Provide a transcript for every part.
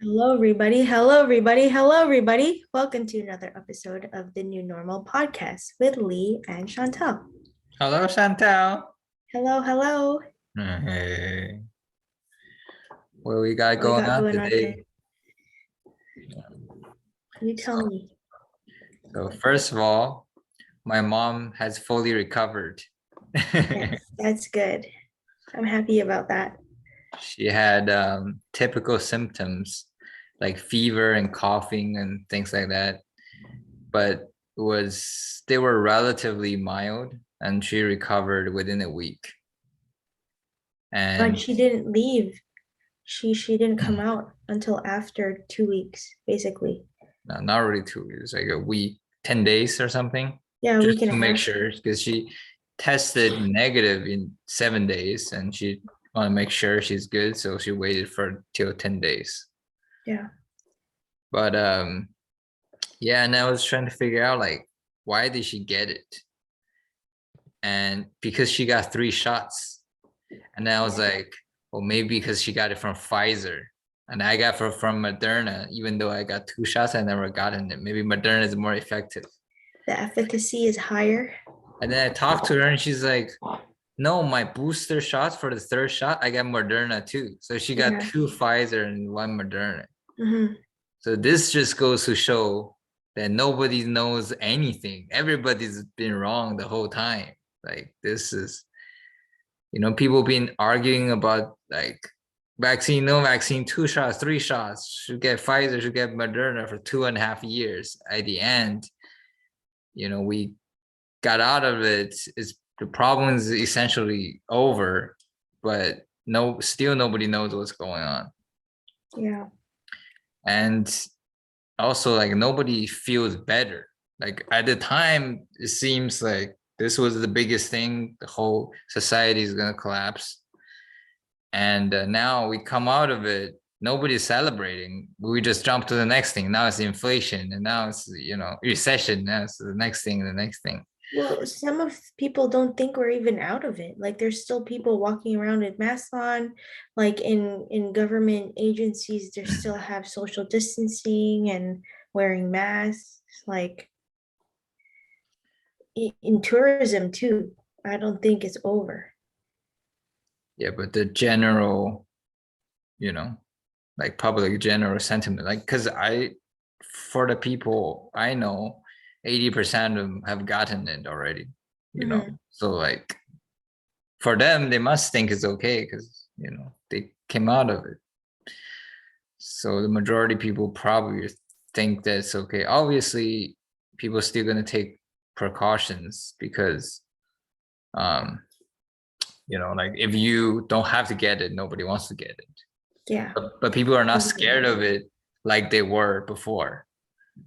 Hello, everybody. Hello, everybody. Hello, everybody. Welcome to another episode of the New Normal podcast with Lee and Chantelle. Hello, Chantelle. Hello, hello. Hey, what we got What we going got on going on today? today? You tell me. So first of all, my mom has fully recovered. Yes, that's good. I'm happy about that. She had typical symptoms like fever and coughing and things like that, but they were relatively mild, and she recovered within a week. But And she didn't leave. She didn't come out until after 2 weeks, basically. no, not really 2 weeks, like a week, 10 days or something, Yeah, a just week and to a make half. sure, because she tested negative in 7 days and she want to make sure she's good. So she waited for till 10 days. Yeah. But yeah, and I was trying to figure out like, why did she get it? And because she got 3 shots. And then I was like, well, maybe because she got it from Pfizer. And I got from Moderna, even though I got 2 shots, I never gotten it. Maybe Moderna is more effective. The efficacy is higher. And then I talked to her and she's like, no, my booster shots for the 3rd shot, I got Moderna too. So she got Yeah. 2 Pfizer and 1 Moderna. Mm-hmm. So this just goes to show that nobody knows anything. Everybody's been wrong the whole time. Like this is, people been arguing about like vaccine, no vaccine, 2 shots, 3 shots, should get Pfizer, should get Moderna for 2.5 years. At the end, we got out of it. The problem is essentially over, but still nobody knows what's going on. Yeah. And also like nobody feels better. Like at the time, it seems like this was the biggest thing. The whole society is gonna collapse. And now we come out of it, nobody's celebrating. We just jump to the next thing. Now it's inflation, and now it's recession. Now it's the next thing, the next thing. Well, some of people don't think we're even out of it. Like there's still people walking around with masks on. Like in government agencies, they still have social distancing and wearing masks. Like in tourism too. I don't think it's over. Yeah, but the general, like public general sentiment, like because for the people I know, 80% of them have gotten it already. Mhm. So like for them, they must think it's okay because they came out of it. So the majority of people probably think that it's okay. Obviously, people are still gonna take precautions because like if you don't have to get it, nobody wants to get it. Yeah. But people are not scared of it like they were before.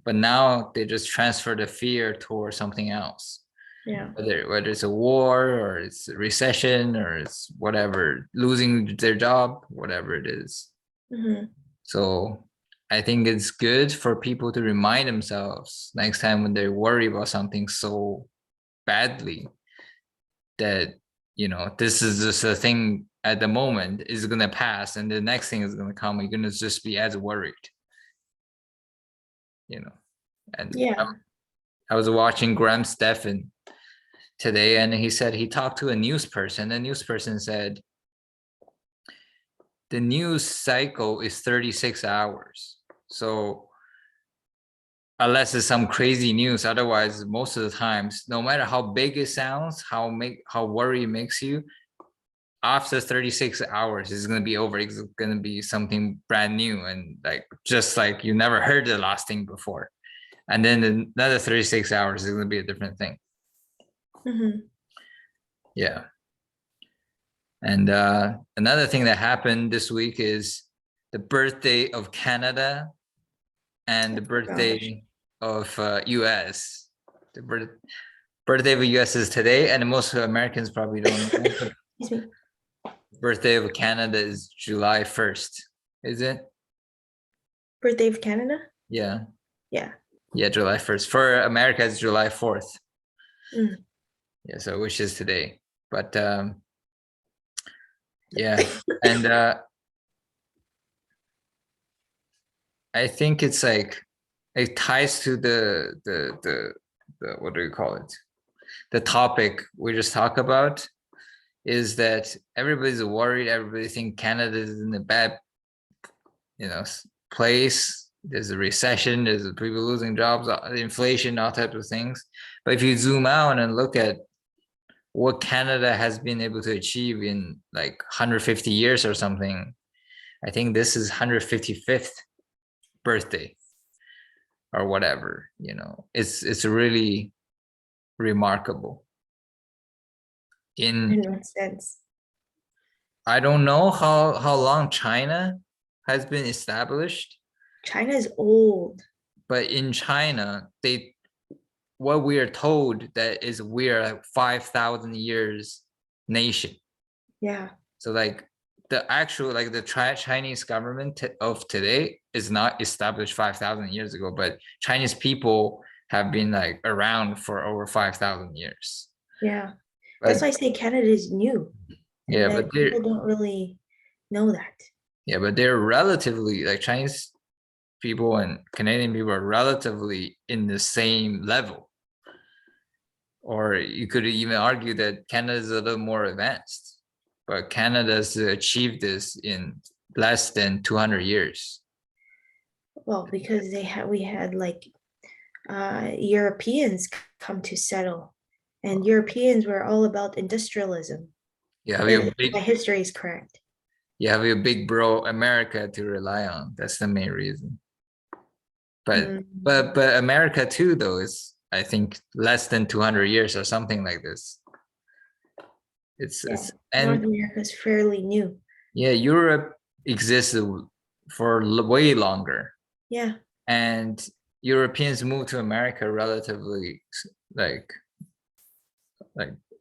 But now they just transfer the fear towards something else. Yeah. Whether it's a war or it's a recession or it's whatever, losing their job, whatever it is. Mhm. So I think it's good for people to remind themselves next time when they worry about something so badly that this is just a thing at the moment is gonna pass, and the next thing is gonna come. You're gonna just be as worried, And Yeah. I was watching Graham Stephan today, and he said he talked to a news person. The news person said the news cycle is 36 hours. So unless it's some crazy news, otherwise most of the times, no matter how big it sounds, how worry it makes you, after 36 hours it's going to be over. It's going to be something brand new, and like just like you never heard the last thing before, and then another 36 hours is going to be a different thing. Mhm. Yeah. And another thing that happened this week is the birthday of Canada and the birthday of US. The birthday of the US is today, and most Americans probably don't know. Excuse me. Birthday of Canada is July 1st, is it? Birthday of Canada? Yeah. Yeah. Yeah, July 1st. For America, it's July 4th. Mm. Yeah, so which is today. But yeah. And I think it's like it ties to the what do you call it? The topic we just talked about is that everybody's worried. Everybody think Canada is in a bad, place. There's a recession. There's people losing jobs, inflation, all types of things. But if you zoom out and look at what Canada has been able to achieve in like 150 years or something, I think this is 155th birthday or whatever. It's really remarkable. In what sense? I don't know how long China has been established, China is old. but in China, what we are told that is we are a 5,000 years nation. Yeah. So like the actual like the Chinese government of today is not established 5,000 years ago, but Chinese people have been like around for over 5,000 years. Yeah. But, that's why I say Canada is new. And yeah, that but people don't really know that. Yeah, but they're relatively like Chinese people and Canadian people are relatively in the same level. Or you could even argue that Canada is a little more advanced, but Canada's achieved this in less than 200 years. Well, because we had like Europeans come to settle, and Europeans were all about industrialism. You have your If my history is correct. big bro America to rely on. That's the main reason. But Mm. but America too, though, is I think less than 200 years or something like this. It's North America is fairly new. Yeah, Europe existed for way longer. Yeah. And Europeans moved to America relatively like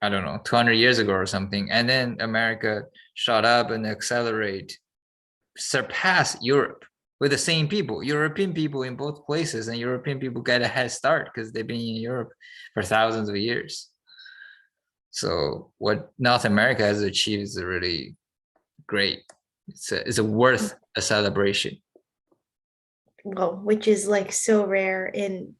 I don't know, 200 years ago or something. And then America shot up and surpassed Europe with the same people, European people in both places, and European people get a head start because they've been in Europe for thousands of years. So what North America has achieved is really great. It's worth a celebration. Well, which is like so rare in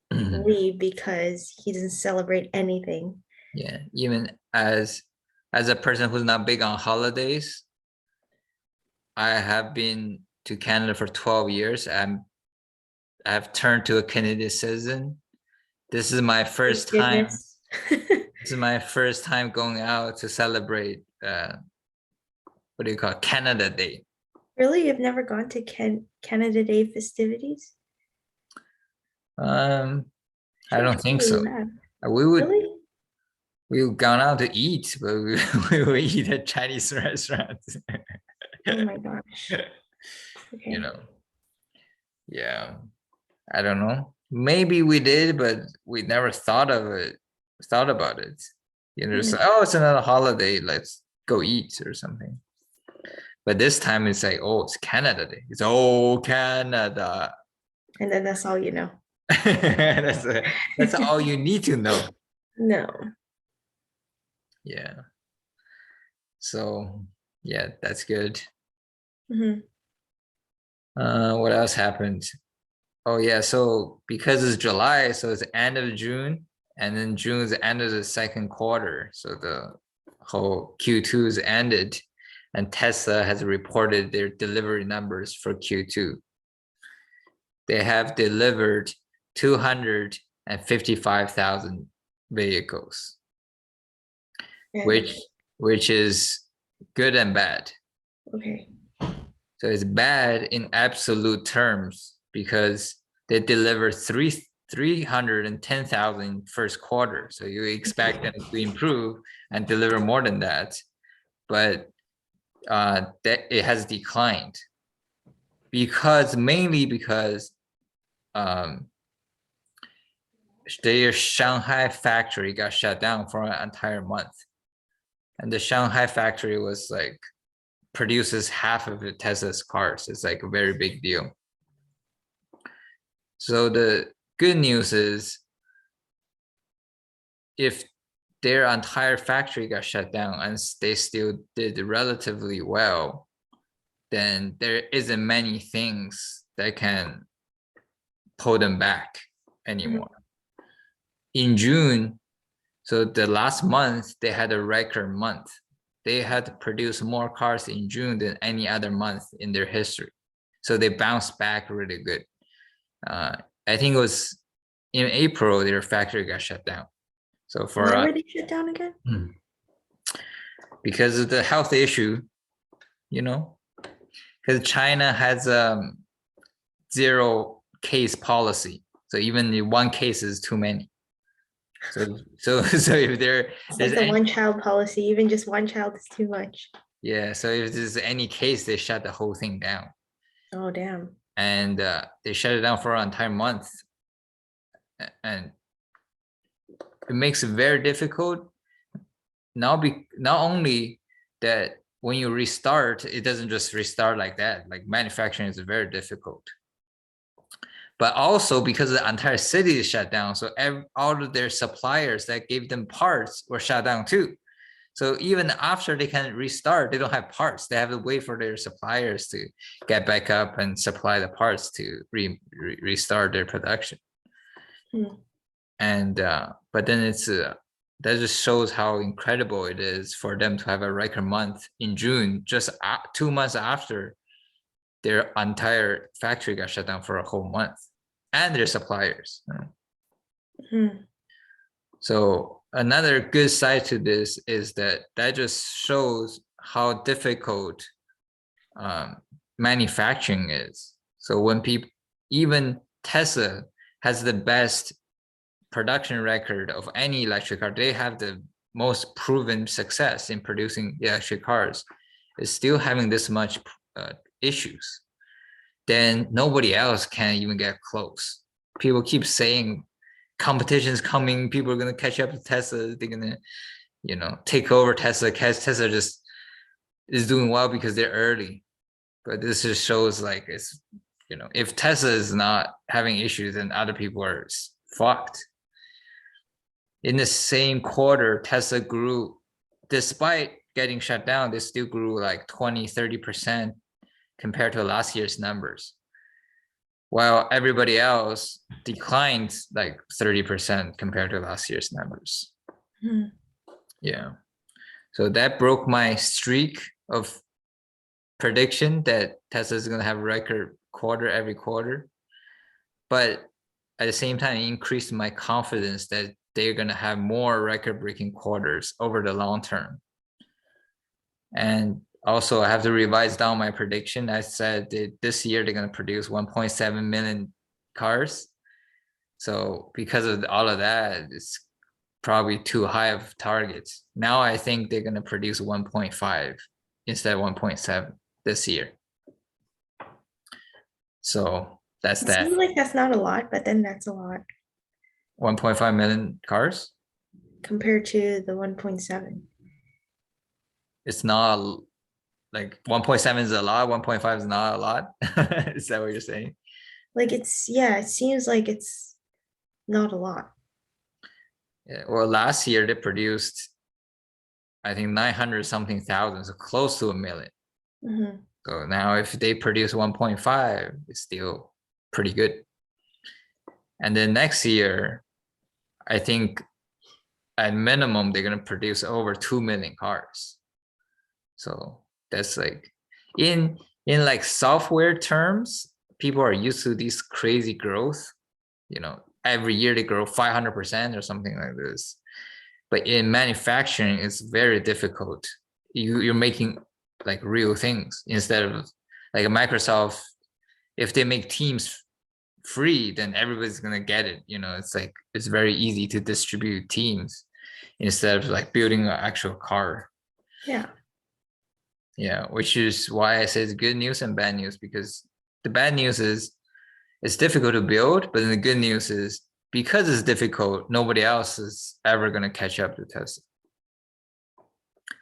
Lee because he doesn't celebrate anything. Yeah, even as a person who's not big on holidays, I have been to Canada for 12 years. I've turned to a Canadian citizen. This is my first time. This is my first time going out to celebrate what do you call it? Canada Day. Really? You've never gone to Canada Day festivities? I don't think so. Really? We've gone out to eat, but we will eat at Chinese restaurants. Oh my gosh. Okay. Yeah. I don't know. Maybe we did, but we never thought about it. Just like, oh, it's another holiday. Let's go eat or something. But this time it's like, oh, it's Canada Day. It's Canada. And then that's all you know. That's all you need to know. No. Yeah. So yeah, that's good. Mm-hmm. What else happened? Oh yeah, so because it's July, so it's the end of June, and then June is the end of the second quarter. So the whole Q2 is ended, and Tesla has reported their delivery numbers for Q2. They have delivered 255,000 vehicles, which is good and bad. Okay. So it's bad in absolute terms because they delivered 310,000 first quarter. So you expect them to improve and deliver more than that, but that it has declined mainly because their Shanghai factory got shut down for an entire month, and the Shanghai factory was like produces half of Tesla's cars. It's like a very big deal. So the good news is if their entire factory got shut down and they still did relatively well, then there isn't many things that can pull them back anymore. In June, so the last month, they had a record month. They had to produce more cars in June than any other month in their history. So they bounced back really good. I think it was in April, their factory got shut down. So for why were they shut down again? Because of the health issue, you know, because China has a 0 case policy. So even one case is too many. So if there's like the one child policy, even just one child is too much. Yeah, so if there's any case, they shut the whole thing down. Oh damn. And they shut it down for an entire month. And it makes it very difficult. Not only that when you restart, it doesn't just restart like that. Like manufacturing is very difficult. But also because the entire city is shut down. So all of their suppliers that gave them parts were shut down too. So even after they can restart, they don't have parts. They have to wait for their suppliers to get back up and supply the parts to restart their production. And but then it's that just shows how incredible it is for them to have a record month in June, just 2 months after their entire factory got shut down for a whole month, and their suppliers. So another good side to this is that just shows how difficult manufacturing is. So when people, even Tesla has the best production record of any electric car, they have the most proven success in producing electric cars, is still having this much issues, then nobody else can even get close. People keep saying competition's coming, people are going to catch up to Tesla, they're going to, you know, take over Tesla. Tesla just is doing well because they're early. But this just shows like, it's, you know, if Tesla is not having issues, then other people are fucked. In the same quarter, Tesla grew, despite getting shut down, they still grew like 20-30% compared to last year's numbers, while everybody else declined like 30% compared to last year's numbers. Yeah, so that broke my streak of prediction that Tesla is going to have a record quarter every quarter, but at the same time, it increased my confidence that they're going to have more record-breaking quarters over the long term. And also, I have to revise down my prediction. I said that this year they're going to produce 1.7 million cars. So because of all of that, it's probably too high of targets. Now I think they're going to produce 1.5 instead of 1.7 this year. So that's that. Seems like that's not a lot, but then that's a lot. 1.5 million cars? Compared to the 1.7. It's not like 1.7 is a lot, 1.5 is not a lot. Is that what you're saying? Like it's, yeah, it seems like it's not a lot. Yeah, well, last year they produced, I think 900 something thousand, so close to a million. So now if they produce 1.5, it's still pretty good. And then next year, I think at minimum, they're going to produce over 2 million cars. So that's like, in like software terms, people are used to this crazy growth. You know, every year they grow 500% or something like this. But in manufacturing, it's very difficult. You're making like real things instead of like Microsoft. If they make Teams free, then everybody's gonna get it. You know, it's like, it's very easy to distribute Teams instead of like building an actual car. Yeah, which is why I say it's good news and bad news, because the bad news is it's difficult to build, but then the good news is because it's difficult, nobody else is ever going to catch up to Tesla.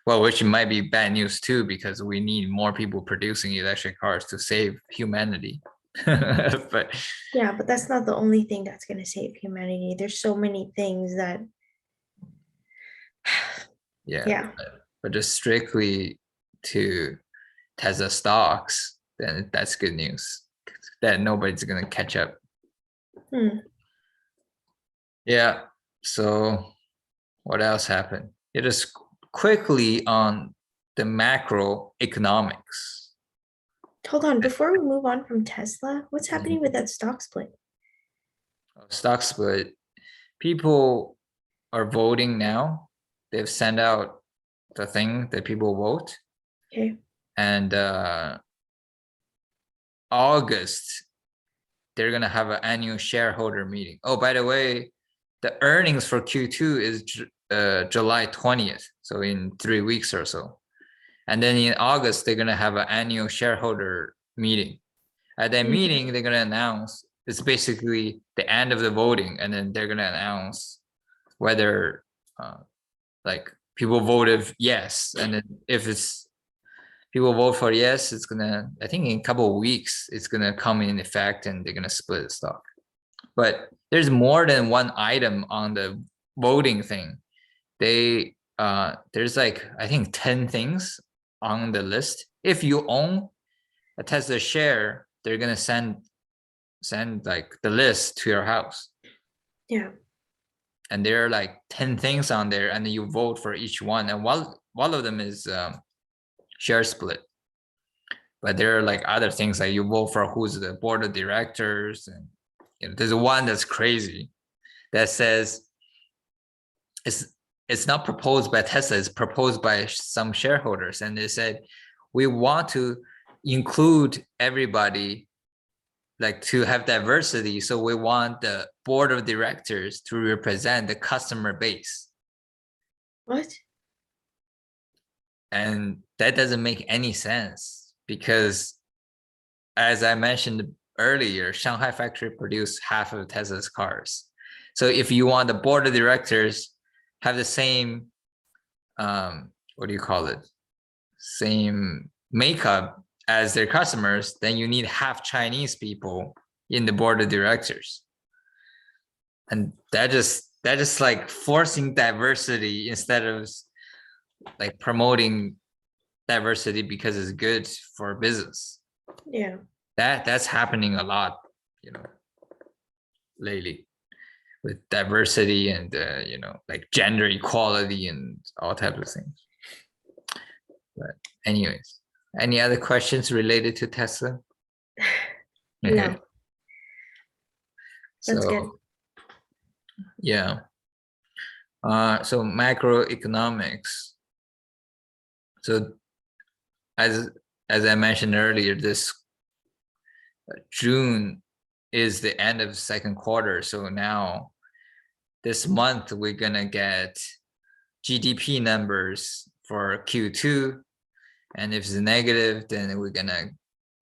Well, which might be bad news too, because we need more people producing electric cars to save humanity. But yeah, but that's not the only thing that's going to save humanity. There's so many things that yeah. But just strictly to Tesla stocks, then that's good news. that nobody's gonna catch up. Hmm. Yeah. So what else happened? It is quickly on the macroeconomics. Hold on, before we move on from Tesla, what's happening with that stock split? Stock split. People are voting now. They've sent out the thing that people vote. Okay. And August, they're gonna have an annual shareholder meeting. Oh, by the way, the earnings for Q2 is July 20th, so in 3 weeks or so. And then in August, they're gonna have an annual shareholder meeting. At that meeting, they're gonna announce it's basically the end of the voting, and then they're gonna announce whether like people voted yes, and then if it's people vote for yes, it's gonna, I think in a couple of weeks, it's gonna come in effect and they're gonna split the stock. But there's more than one item on the voting thing. They there's like, I think 10 things on the list. If you own a Tesla share, they're gonna send like the list to your house. Yeah. And there are like 10 things on there, and then you vote for each one. And one of them is share split. But there are like other things, like you vote for who's the board of directors, and there's one that's crazy that says it's not proposed by Tesla, it's proposed by some shareholders, and they said we want to include everybody, like to have diversity, so we want the board of directors to represent the customer base. What? And that doesn't make any sense, because as I mentioned earlier, Shanghai factory produced half of Tesla's cars. So if you want the board of directors have the same what do you call it, same makeup as their customers, then you need half Chinese people in the board of directors. And that just like forcing diversity instead of like promoting diversity because it's good for business. Yeah. That's happening a lot, lately, with diversity and like gender equality and all types of things. But anyways, any other questions related to Tesla? No, that's good. So yeah. So macroeconomics. So as I mentioned earlier, this June is the end of the second quarter. So now this month we're gonna get GDP numbers for Q2, and if it's negative, then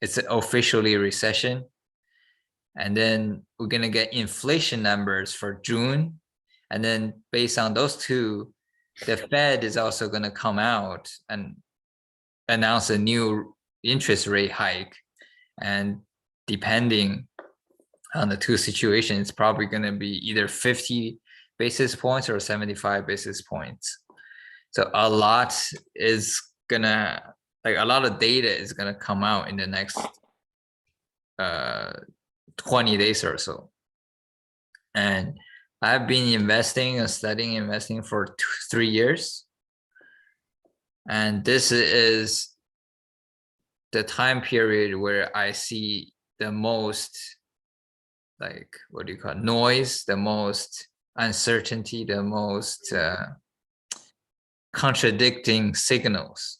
it's officially a recession. And then we're gonna get inflation numbers for June, and then based on those two, the Fed is also gonna come out and announce a new interest rate hike. And depending on the two situations, it's probably going to be either 50 basis points or 75 basis points. So a lot of data is going to come out in the next 20 days or so. And I've been investing and studying investing for 3 years. And this is the time period where I see the most, like, what do you call it, noise, the most uncertainty, the most contradicting signals.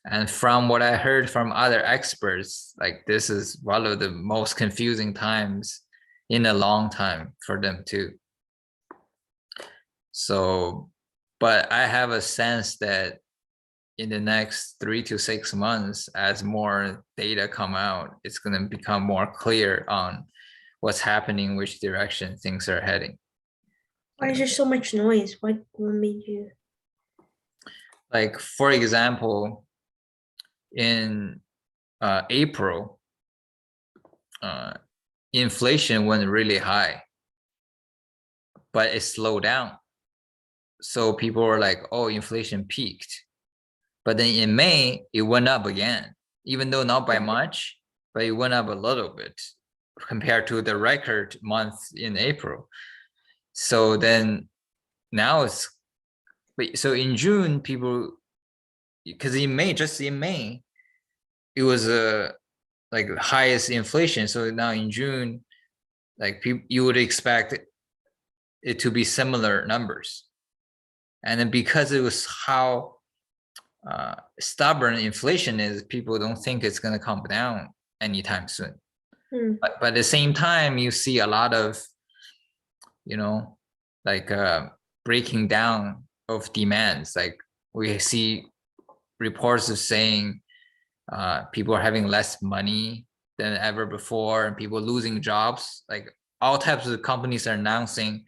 And from what I heard from other experts, like this is one of the most confusing times in a long time for them too. So, but I have a sense that in the next 3 to 6 months, as more data come out, it's going to become more clear on what's happening, which direction things are heading. Why is there so much noise? What made you? Like, for example, in April, inflation went really high, but it slowed down. So people were like, oh, inflation peaked. But then in May, it went up again, even though not by much, but it went up a little bit compared to the record month in April. So then now so in June, people, because in May, just in May, it was like highest inflation. So now in June, like you would expect it to be similar numbers. And then because it was how stubborn inflation is, people don't think it's going to come down anytime soon. But at the same time, you see a lot of, like breaking down of demands. Like we see reports of saying people are having less money than ever before, and people losing jobs. Like all types of companies are announcing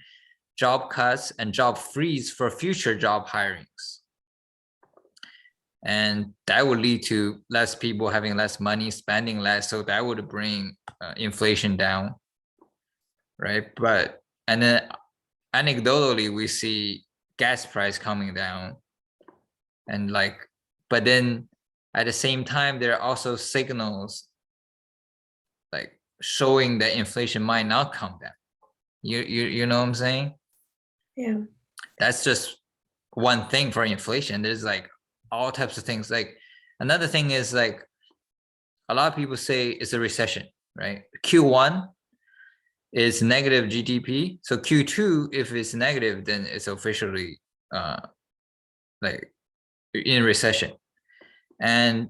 job cuts and job freeze for future job hirings. And that would lead to less people having less money, spending less. So that would bring inflation down, right? And then anecdotally, we see gas price coming down. And but then at the same time, there are also signals like showing that inflation might not come down. You know what I'm saying? Yeah. That's just one thing for inflation. There's like all types of things. Like another thing is like a lot of people say it's a recession, right? Q1 is negative GDP. So Q2, if it's negative, then it's officially like in recession. And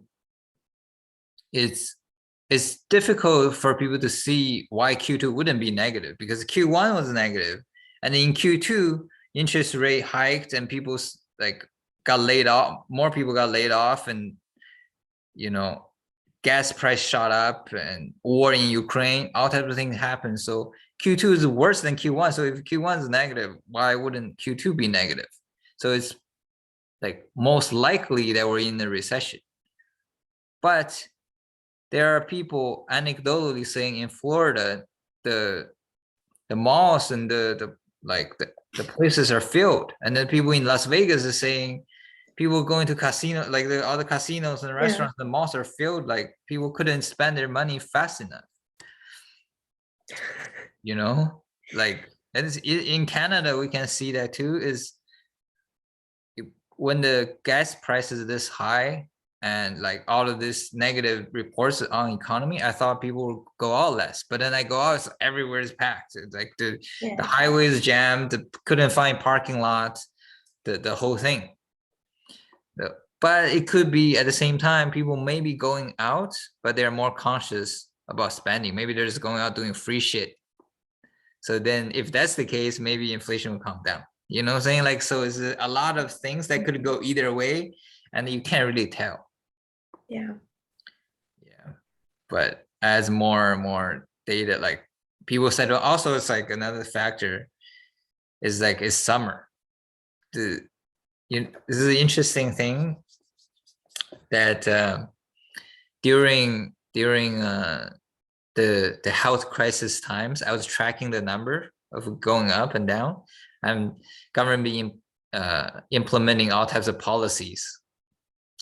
it's difficult for people to see why Q2 wouldn't be negative, because Q1 was negative, and in Q2 interest rate hiked and people like got laid off. More people got laid off, and gas price shot up, and war in Ukraine, all types of things happen. So Q2 is worse than Q1. So if Q1 is negative, why wouldn't Q2 be negative? So it's like most likely that we're in a recession. But there are people anecdotally saying in Florida, the malls and the places are filled. And then people in Las Vegas are saying people going to casino, like all the casinos and restaurants, the malls are filled. Like people couldn't spend their money fast enough. Like in Canada, we can see that too, is when the gas price is this high and like all of this negative reports on economy, I thought people would go out less, but then I go out, everywhere is packed. It's like the highway is jammed, couldn't find parking lots, the whole thing. But it could be at the same time, people may be going out, but they're more conscious about spending. Maybe they're just going out doing free shit. So then if that's the case, maybe inflation will come down. You know what I'm saying? Like, so it's a lot of things that could go either way, and you can't really tell. Yeah. But as more and more data, like people said, well, also it's like another factor is like it's summer. This is an interesting thing that during the health crisis times, I was tracking the number of going up and down, and government being implementing all types of policies.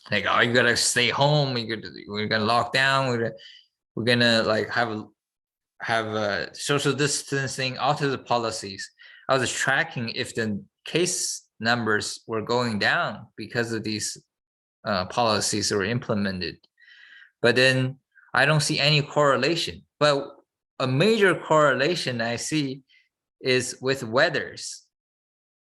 Like, oh, you gotta stay home. We're gonna lock down. We're gonna like have social distancing. All types of policies. I was tracking if the case numbers were going down because of these policies that were implemented, but then I don't see any correlation. But a major correlation I see is with weathers.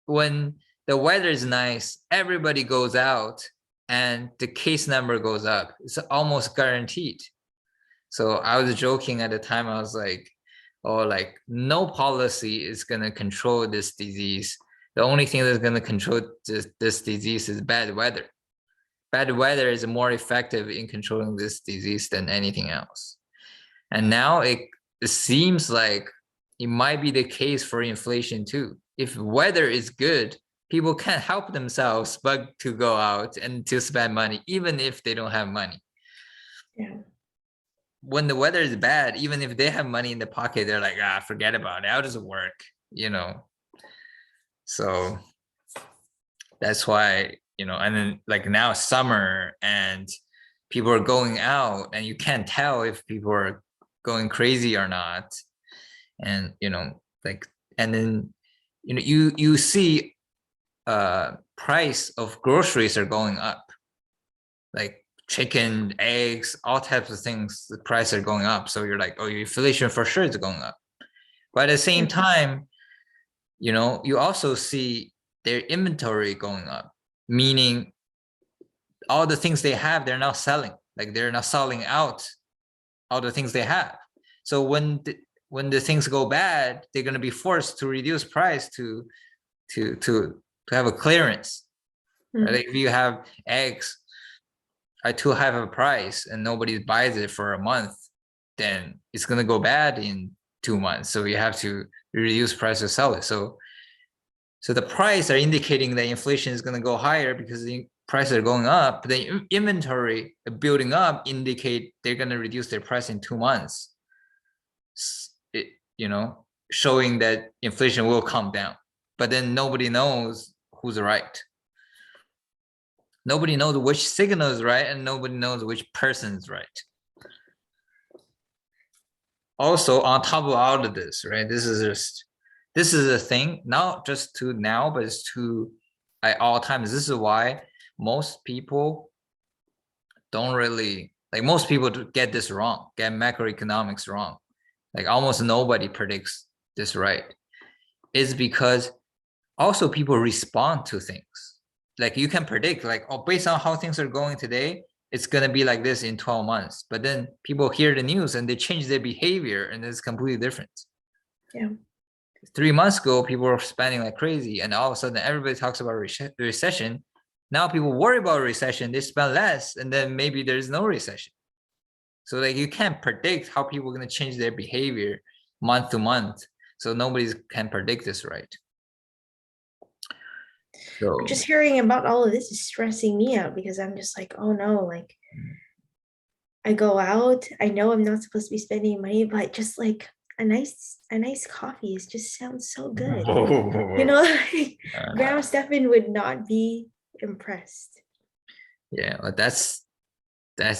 When the weather is nice, everybody goes out and the case number goes up. It's almost guaranteed. So I was joking at the time. I was like, oh, like no policy is going to control this disease. The only thing that's going to control this disease is bad weather. Bad weather is more effective in controlling this disease than anything else. And now it seems like it might be the case for inflation too. If weather is good, people can't help themselves but to go out and to spend money, even if they don't have money. Yeah. When the weather is bad, even if they have money in the pocket, they're like, forget about it. How does it work? So that's why, and then like now summer and people are going out and you can't tell if people are going crazy or not. And, like, and then, you see price of groceries are going up, like chicken, eggs, all types of things, the price are going up. So you're like, oh, your inflation for sure is going up. But at the same time, you also see their inventory going up, meaning all the things they have, they're not selling. Like they're not selling out all the things they have. So when the things go bad, they're going to be forced to reduce price to have a clearance. Right? Like if you have eggs at too high of a price and nobody buys it for a month, then it's going to go bad in 2 months. So you have to reduce price to sell it. So the price are indicating that inflation is going to go higher because the prices are going up. The inventory building up indicate they're going to reduce their price in 2 months. Showing that inflation will come down. But then nobody knows who's right. Nobody knows which signal is right, and nobody knows which person is right. Also, on top of all of this, right? This is a thing, not just to now, but it's to at all times. This is why most people don't really, like, most people get this wrong, get macroeconomics wrong. Like almost nobody predicts this right. It's because also people respond to things. Like you can predict, like, oh, based on how things are going today, it's going to be like this in 12 months. But then people hear the news and they change their behavior and it's completely different. Yeah. 3 months ago, people were spending like crazy. And all of a sudden, everybody talks about recession. Now people worry about recession, they spend less, and then maybe there's no recession. So like you can't predict how people are going to change their behavior month to month. So nobody can predict this right. So just hearing about all of this is stressing me out because I'm just like, oh no, like I go out, I know I'm not supposed to be spending money, but just like a nice coffee just sounds so good. Like, Grandma Stefan would not be impressed. Yeah, but that's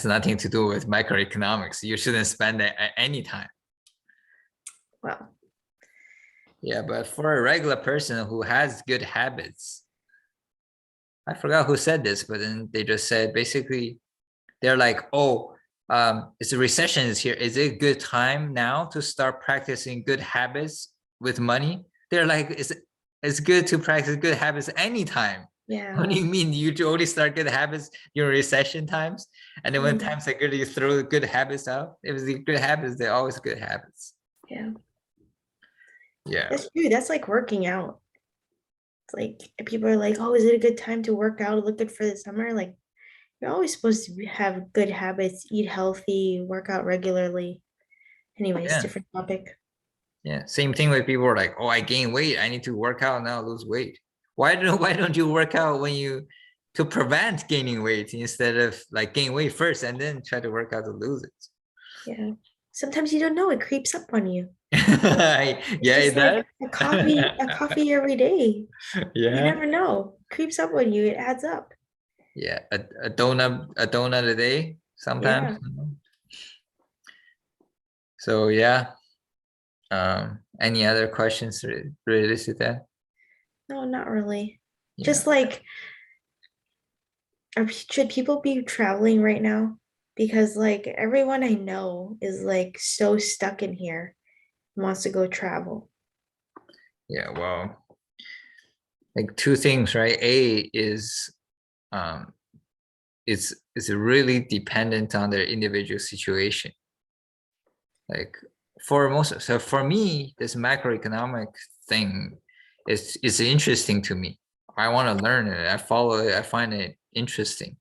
nothing to do with macroeconomics. You shouldn't spend it at any time. Well, yeah, but for a regular person who has good habits, I forgot who said this, but then they just said basically they're like, oh, it's a recession is here. Is it a good time now to start practicing good habits with money? They're like, it's good to practice good habits anytime. yeah. What do you mean you only start good habits during recession times? And then when times are good, you throw good habits out? If it's good habits, they're always good habits. Yeah. Yeah. That's true. That's like working out. It's like people are like, oh, is it a good time to work out, look good for the summer? Like you're always supposed to have good habits, eat healthy, work out regularly. Anyways, different topic. Yeah, same thing with people are like, oh, I gain weight, I need to work out now, lose weight. Why don't you work out to prevent gaining weight instead of like gain weight first and then try to work out to lose it? Yeah. Sometimes you don't know, it creeps up on you. Yeah, it does. Like a coffee every day. Yeah. You never know. It creeps up on you, it adds up. Yeah, a donut a day sometimes. Yeah. So yeah. Any other questions related to that? No, not really. Yeah. Just like, should people be traveling right now? Because like everyone I know is like so stuck in here, wants to go travel. Yeah, well, like two things, right? A is it's really dependent on their individual situation. Like for me, this macroeconomic thing is interesting to me. I want to learn it. I follow it. I find it interesting.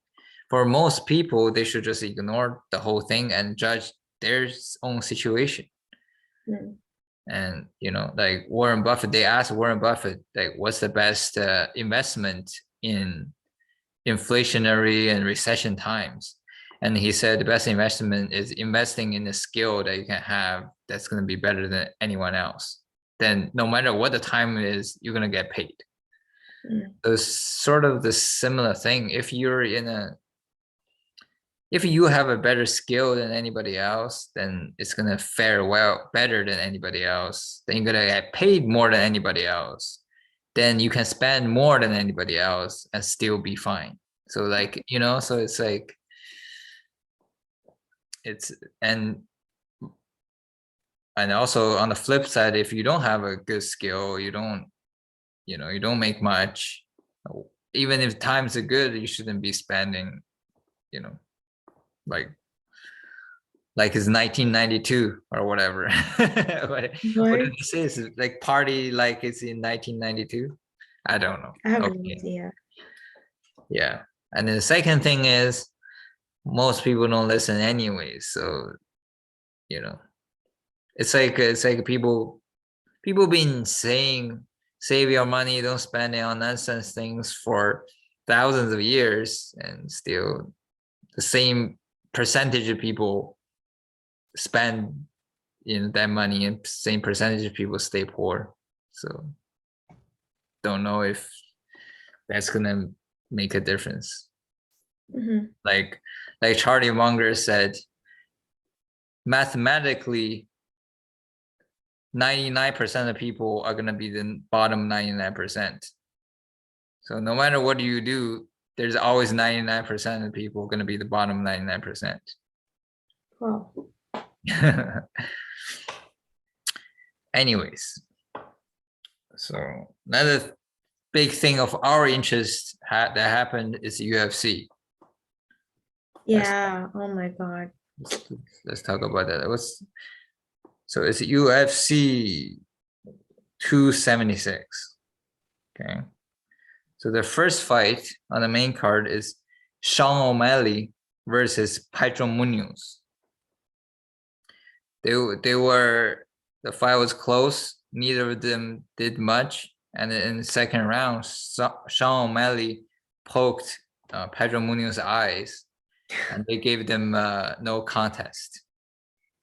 For most people, they should just ignore the whole thing and judge their own situation. Mm. And like Warren Buffett, they asked Warren Buffett, like, what's the best investment in inflationary and recession times? And he said the best investment is investing in a skill that you can have that's going to be better than anyone else. Then no matter what the time is, you're going to get paid. Mm. So it's sort of the similar thing. If you're in if you have a better skill than anybody else, then it's gonna fare well better than anybody else. Then you're gonna get paid more than anybody else. Then you can spend more than anybody else and still be fine. So like, you know, so it's like it's and also on the flip side, if you don't have a good skill, you don't make much. Even if times are good, you shouldn't be spending, you know, like it's 1992 or whatever. What did What? you say? It's like party like it's in 1992. I don't know. I have no Okay. idea. Yeah. And then the second thing is most people don't listen anyways. So, you know, it's like people been saying save your money, don't spend it on nonsense things for thousands of years, and still the same percentage of people spend that money, and same percentage of people stay poor. So don't know if that's gonna make a difference. Mhm. Like Charlie Munger said, mathematically 99% of people are gonna be the bottom 99%. So no matter what you do, there's always 99% of people gonna be the bottom 99%. Well, Anyways, so another big thing of our interest that happened is UFC. yeah. Oh my God. Let's talk about that. So it's UFC 276. Okay. So the first fight on the main card is Sean O'Malley versus Pedro Munhoz. The fight was close. Neither of them did much. And in the second round, Sean O'Malley poked Pedro Munhoz's eyes, and they gave them no contest.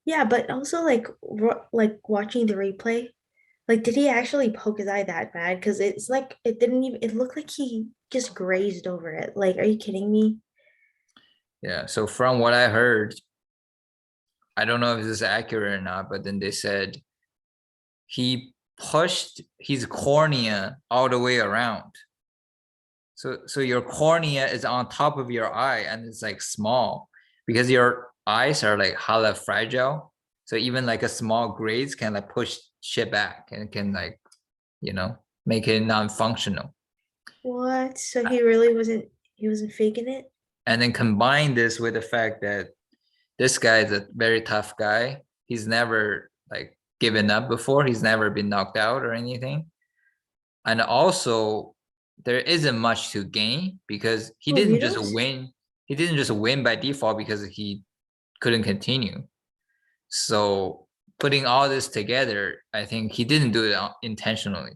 Yeah, but also like watching the replay, like did he actually poke his eye that bad? Because it's like it didn't even it looked like he just grazed over it. Like, are you kidding me? Yeah. So from what I heard, I don't know if this is accurate or not, but then they said he pushed his cornea all the way around. So your cornea is on top of your eye, and it's like small because your eyes are like hella fragile. So even like a small graze can like push shit back and can like, make it non-functional. What? So he wasn't faking it? And then combine this with the fact that this guy is a very tough guy. He's never like given up before. He's never been knocked out or anything. And also there isn't much to gain because he Oh, didn't you just don't? win. He didn't just win by default because he couldn't continue. So putting all this together, I think he didn't do it intentionally.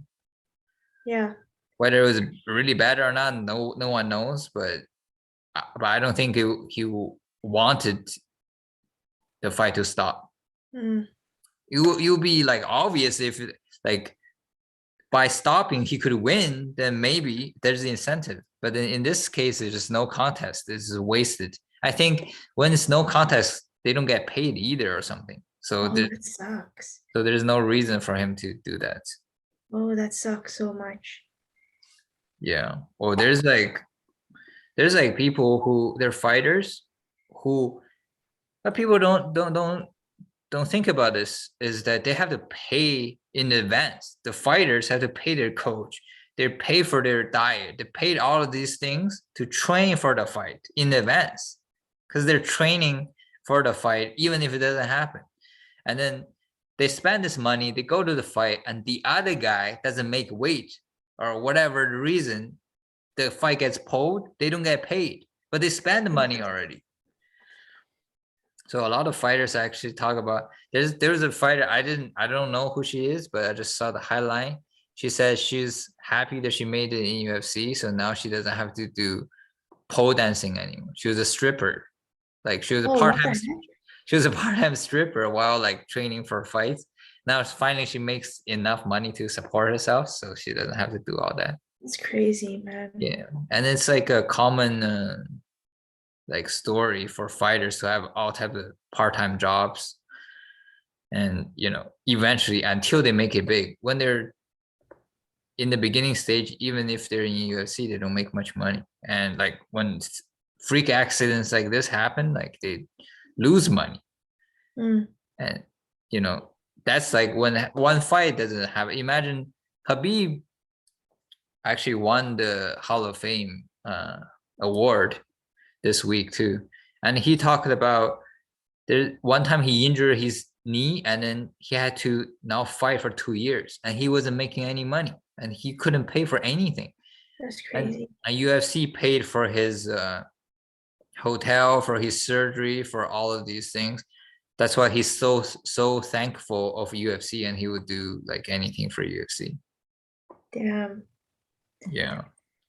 Yeah. Whether it was really bad or not, no one knows. But I don't think he wanted the fight to stop. Mm. You'll be like obvious if like by stopping he could win, then maybe there's the incentive. But then in this case, it's just no contest. It's just wasted. I think when it's no contest, they don't get paid either or something. So Oh, that sucks. there's no reason for him to do that. Oh, that sucks so much. Yeah. Or there's like people who they're fighters who but people don't think about this is that they have to pay in advance. The fighters have to pay their coach. They pay for their diet. They paid all of these things to train for the fight in advance because they're training for the fight, even if it doesn't happen. And then they spend this money, they go to the fight, and the other guy doesn't make weight or whatever the reason the fight gets pulled, they don't get paid, but they spend the money already. So a lot of fighters actually talk about there's a fighter I don't know who she is, but I just saw the highlight. She says she's happy that she made it in UFC, so now she doesn't have to do pole dancing anymore. She was a stripper, like she was a Oh, what the part-time heck? she was a part-time stripper while like training for fights. Now finally she makes enough money to support herself, so she doesn't have to do all that. It's crazy, man. Yeah, and it's like a common like story for fighters to have all types of part-time jobs, and eventually until they make it big. When they're in the beginning stage, even if they're in UFC, they don't make much money. And like when freak accidents like this happen, like they lose money. And that's like when one fight doesn't have. Imagine Khabib actually won the Hall of Fame award this week too, and he talked about there one time he injured his knee, and then he had to now fight for 2 years, and he wasn't making any money, and he couldn't pay for anything. That's crazy. And UFC paid for his hotel, for his surgery, for all of these things. That's why he's so thankful of UFC, and he would do like anything for UFC. Damn. Yeah.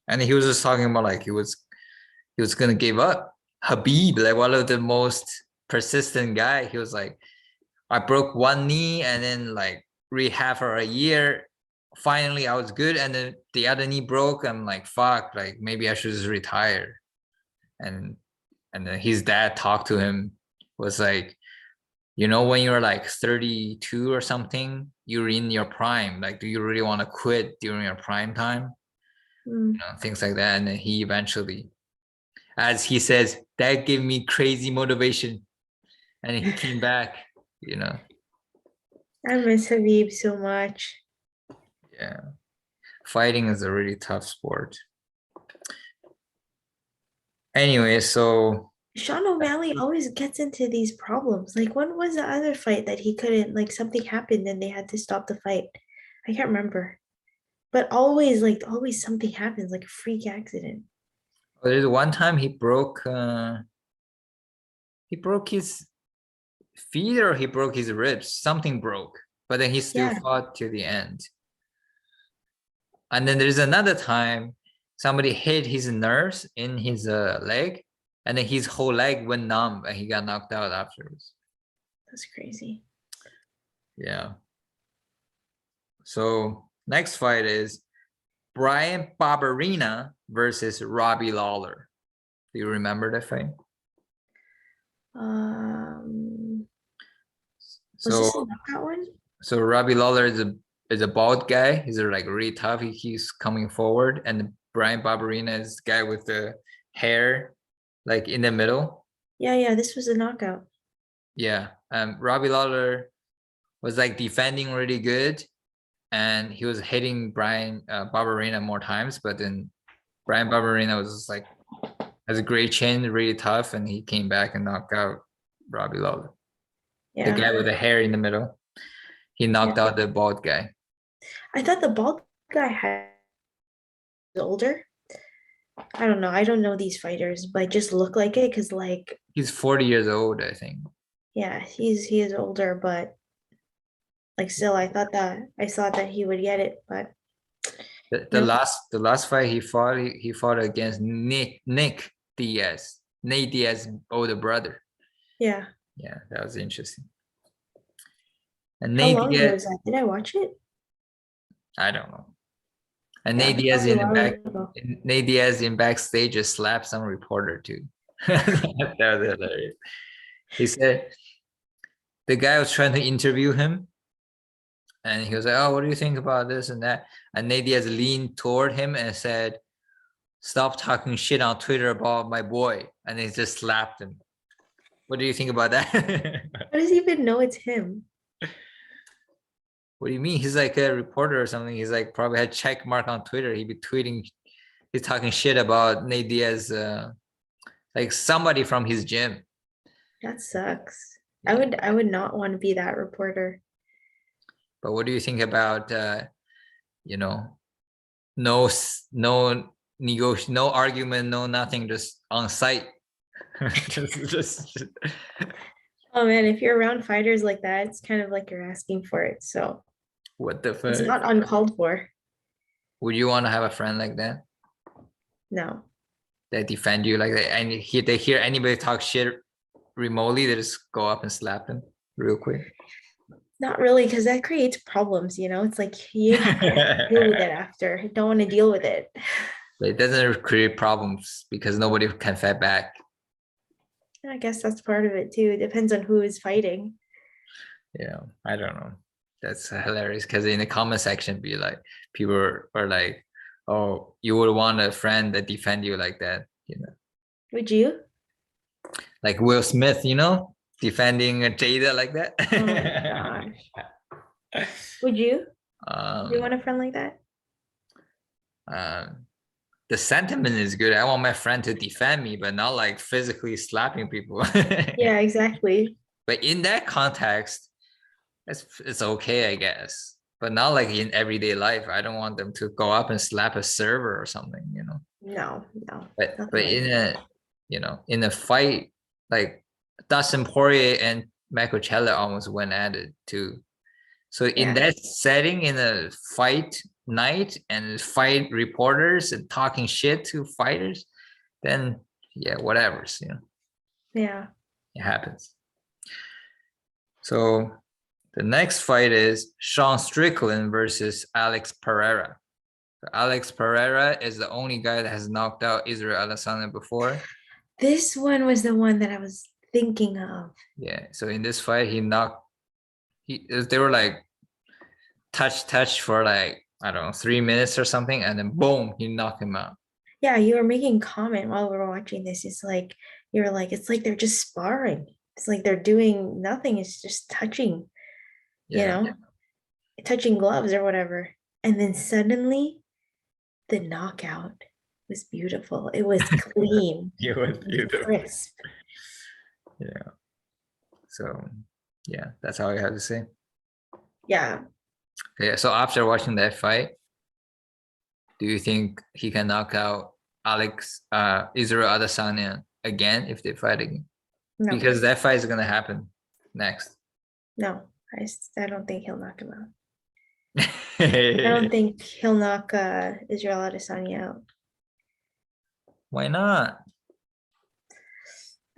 And he was just talking about like he was gonna give up. Khabib, like one of the most persistent guy, he was like, I broke one knee and then like rehab for a year. Finally I was good, and then the other knee broke. I'm like, fuck, like maybe I should just retire. And then his dad talked to him, was like, when you're like 32 or something, you're in your prime, like do you really want to quit during your prime time? Things like that. And then he eventually, as he says, that gave me crazy motivation, and he came back. I miss Habib so much. Yeah, fighting is a really tough sport. Anyway, so Sean O'Malley always gets into these problems. Like, when was the other fight that he couldn't, like, something happened and they had to stop the fight? I can't remember. But always something happens, like a freak accident. there's one time he broke his feet, or he broke his ribs. Something broke, but then he still fought to the end. And then there's another time somebody hit his nerves in his leg, and then his whole leg went numb, and he got knocked out afterwards. That's crazy. Yeah. So next fight is Bryan Barberena versus Robbie Lawler. Do you remember that fight? Was this a knockout one? So Robbie Lawler is a bald guy. He's like really tough. He keeps coming forward, and Bryan Barberena is the guy with the hair like in the middle. Yeah, this was a knockout. Yeah. Robbie Lawler was like defending really good, and he was hitting Bryan Barberena more times, but then Bryan Barberena was just like, has a great chin, really tough, and he came back and knocked out Robbie Lawler. The guy with the hair in the middle. He knocked out the bald guy. I thought the bald guy was older. I don't know. I don't know these fighters, but just look like it, because like he's 40 years old, I think. Yeah, he is older, but like still, I thought that he would get it, but the last fight he fought against Nate Diaz, older brother. Yeah, that was interesting. And how long ago was that? Did I watch it? I don't know. And Nate Diaz in backstage just slapped some reporter too. That was hilarious. He said the guy was trying to interview him, and he was like, "Oh, what do you think about this and that?" And Nate Diaz leaned toward him and said, "Stop talking shit on Twitter about my boy." And he just slapped him. What do you think about that? How does he even know it's him? What do you mean? He's like a reporter or something. He's like probably had check mark on Twitter. He'd be tweeting, he's talking shit about Nate Diaz, like somebody from his gym. That sucks. Yeah. I would not want to be that reporter. But what do you think about no negotiation, no argument, no nothing, just on site? just Oh man, if you're around fighters like that, it's kind of like you're asking for it. So what the fuck? It's not uncalled for. Would you want to have a friend like that? No. They defend you like that, and they hear anybody talk shit remotely, they just go up and slap them real quick. Not really, because that creates problems, It's like you have to deal with it after. I don't want to deal with it. But it doesn't create problems because nobody can fight back. I guess that's part of it too. It depends on who is fighting. Yeah, I don't know. That's hilarious because in the comment section, be like, people are like, "Oh, you would want a friend that defend you like that," you know, Would you? like Will Smith, you know, defending Jada like that. Oh my gosh. Would you? Would you um, want a friend like that? um, the sentiment is good. I want my friend to defend me, but not like physically slapping people. Yeah, exactly. But in that context, it's okay, I guess. But not like in everyday life. I don't want them to go up and slap a server or something, you know. No, no, But nothing like in that. a in a fight, like Dustin Poirier and Michael Chandler almost went at it too. So in Yeah, that setting, in a fight night and fight reporters and talking shit to fighters, then yeah, whatever's, you know, yeah. it happens. So the next fight is Sean Strickland versus Alex Pereira. So Alex Pereira is the only guy that has knocked out Israel Adesanya before. This one was the one that I was thinking of. Yeah. So in this fight, they were like touch for like, I don't know, 3 minutes or something, and then boom, he knocked him out. Yeah, you were making comment while we were watching this. It's like you're like, it's like they're just sparring. It's like they're doing nothing. It's just touching, you Yeah. know, touching gloves or whatever. And then suddenly the knockout was beautiful. It was clean. It was It was beautiful. crisp. Yeah. So yeah, that's all I have to say. Yeah. Okay, so after watching that fight, do you think he can knock out Israel Adesanya again if they fight again? No, Because that fight is gonna happen next. no. I don't think he'll knock him out. I don't think he'll knock Israel Adesanya out. Why not?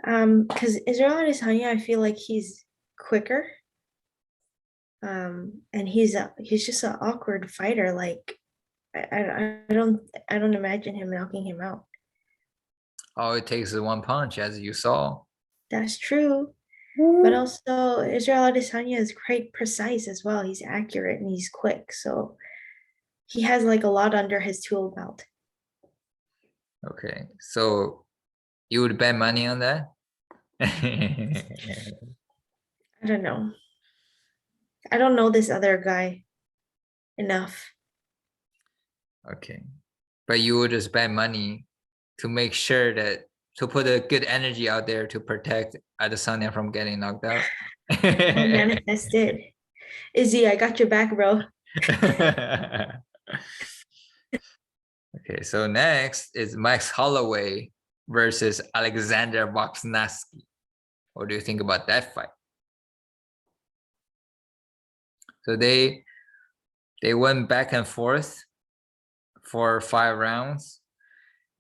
Because Israel Adesanya, I feel like he's quicker. And he's just an awkward fighter. Like I don't imagine him knocking him out. All it takes is one punch, as you saw. That's true. But also Israel Adesanya is quite precise as well. He's accurate and he's quick. So he has like a lot under his tool belt. Okay, so you would bet money on that? I don't know. I don't know this other guy enough. Okay, but you would just bet money to make sure that to put a good energy out there to protect Adesanya from getting knocked out. I'll manifest it. Izzy, I got your back, bro. Okay, so next is Max Holloway versus Alexander Volkanovski. What do you think about that fight? So they went back and forth for 5 rounds,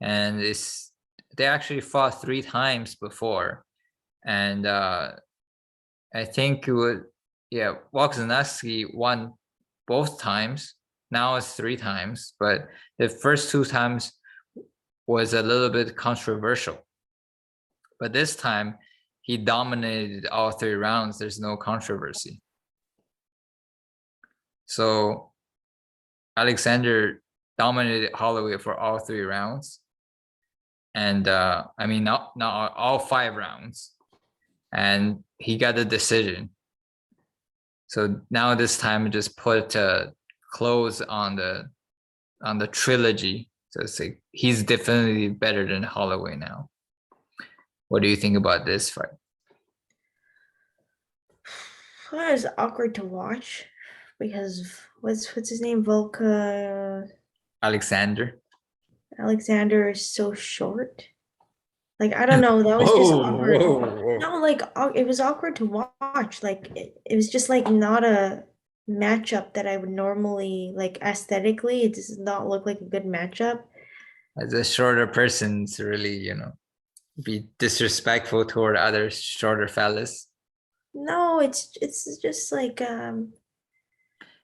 and they actually fought 3 times before, and I think it would, yeah, Volkanovski won both times. Now it's 3 times, but the first 2 times was a little bit controversial. But this time, he dominated all 3 rounds. There's no controversy. So Alexander dominated Holloway for all 3 rounds. And I mean, not all 5 rounds. And he got the decision. So now this time, just put a close on the trilogy. So it's like he's definitely better than Holloway now. What do you think about this fight? Well, it's awkward to watch because what's his name? Volka Alexander. Alexander is so short. Like I don't know, that was just Whoa, awkward. whoa, whoa. No, like it was awkward to watch. Like it was just like not a matchup that I would normally like aesthetically. It does not look like a good matchup. As a shorter person, it's really, be disrespectful toward other shorter fellas. No, it's just like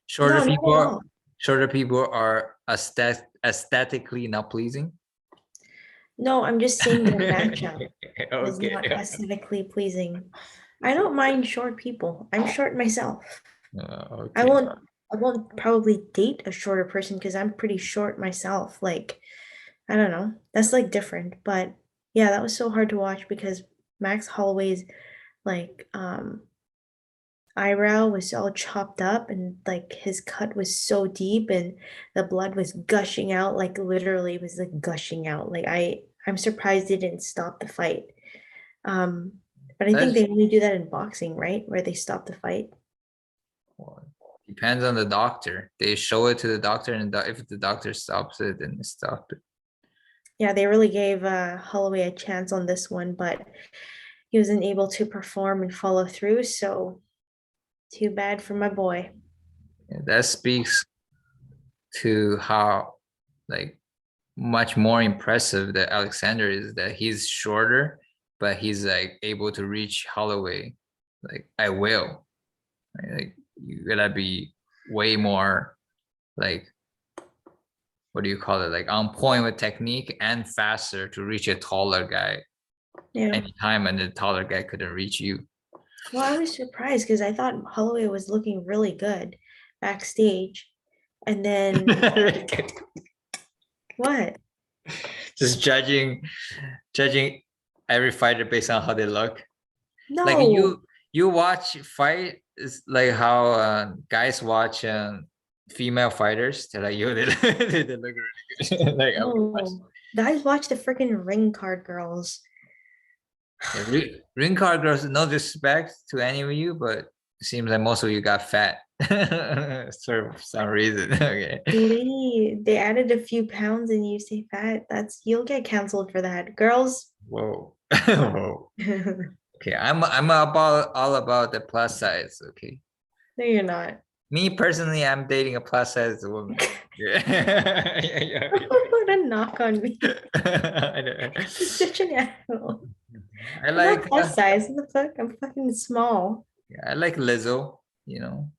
Shorter no, not at people, all. shorter people are aesthetically not pleasing. No, I'm just saying their matchup was Okay. not aesthetically pleasing. I don't mind short people. I'm short myself. I Okay. won't I won't probably date a shorter person because I'm pretty short myself. Like, I don't know. That's like different. But yeah, that was so hard to watch because Max Holloway's like eyebrow was all chopped up and like his cut was so deep and the blood was gushing out, like literally it was like gushing out. Like I'm surprised it didn't stop the fight. Um, but I think That's they only do that in boxing, right? Where they stop the fight. well, depends on the doctor. They show it to the doctor, and if the doctor stops it, then they stop it. Yeah, they really gave Holloway a chance on this one, but he wasn't able to perform and follow through. So too bad for my boy. Yeah, that speaks to how like much more impressive that Alexander is, that he's shorter, but he's like able to reach Holloway. Like I will. Right? Like you gotta be way more like what do you call it? Like on point with technique and faster to reach a taller guy Yeah. anytime, and the taller guy couldn't reach you. Well, I was surprised because I thought Holloway was looking really good backstage. And then what? Just judging every fighter based on how they look. Like No, you watch fight is like how guys watch female fighters. They're like, yo, they look really good. Like I would watch. no. Guys watch the freaking ring card girls. Yeah, ring card girls, no disrespect to any of you, but it seems like most of you got fat for some reason. Okay. Lee, they added a few pounds and you say fat. That's you'll get canceled for that. Girls. Whoa. Whoa. No, Okay, I'm about all about the plus size. Okay. you're not. Me personally, I'm dating a plus size woman. Yeah. Yeah, What a knock on me. yeah. I know. You're such an asshole. I I'm not like plus size. What the fuck? I'm fucking small. I like Lizzo, you know.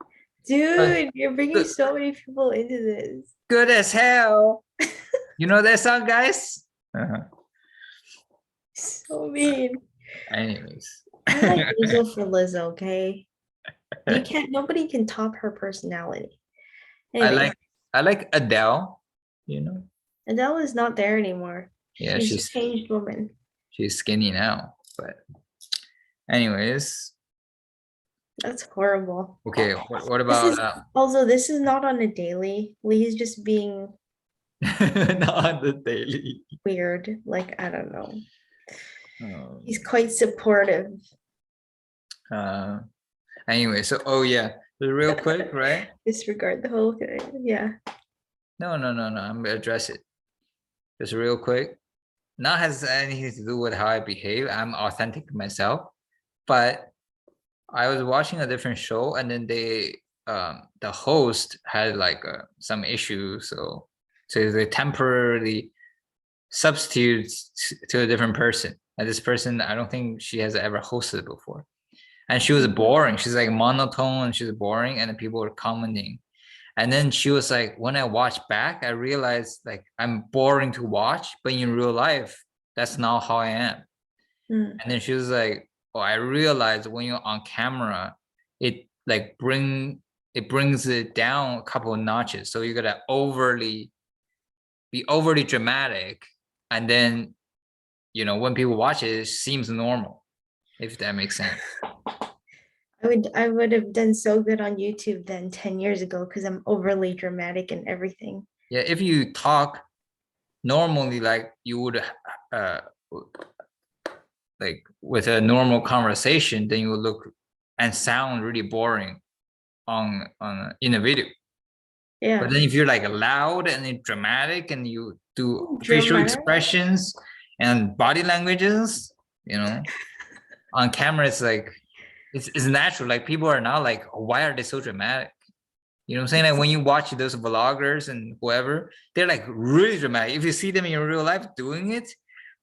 Uh, Dude, you're bringing good, so many people into this. good as hell. You know that song, guys? Uh-huh. So mean. Anyways. I like Lizzo for Lizzo, okay? Nobody can top her personality. I Anyways, like I like Adele, you know. Adele is not there anymore. Yeah, She's a changed woman. she's skinny now. But anyways, That's horrible. okay, what This about is also this is not on a daily. Lee's just being not the daily? weird. Like, I don't know. Um, He's quite supportive. uh anyway, so oh yeah, so real quick, right? Disregard the whole thing. Yeah. No, no, no, no. I'm gonna address it. Just real quick. Not has anything to do with how I behave. I'm authentic myself. But I was watching a different show, and then the host had like some issues, so they temporarily substitute to a different person. And this person, I don't think she has ever hosted before. And she was boring. She's like monotone and she's boring, and the people were commenting. And then she was like, when I watched back, I realized like I'm boring to watch, but in real life, that's not how I am. Mm. And then she was like, oh, I realized when you're on camera, it like it brings it down a couple of notches. So you gotta be overly dramatic. And then, when people watch it, it seems normal, if that makes sense. I would have done so good on YouTube then 10 years ago because I'm overly dramatic and everything. Yeah, if you talk normally like you would uh like with a normal conversation, then you would look and sound really boring in a video. But Yeah. then if you're like loud and dramatic and you do facial Dramatic. expressions and body languages, on camera, it's like it's natural. Like people are now like, why are they so dramatic? You know what I'm saying? Like when you watch those vloggers and whoever, they're like really dramatic. If you see them in real life doing it,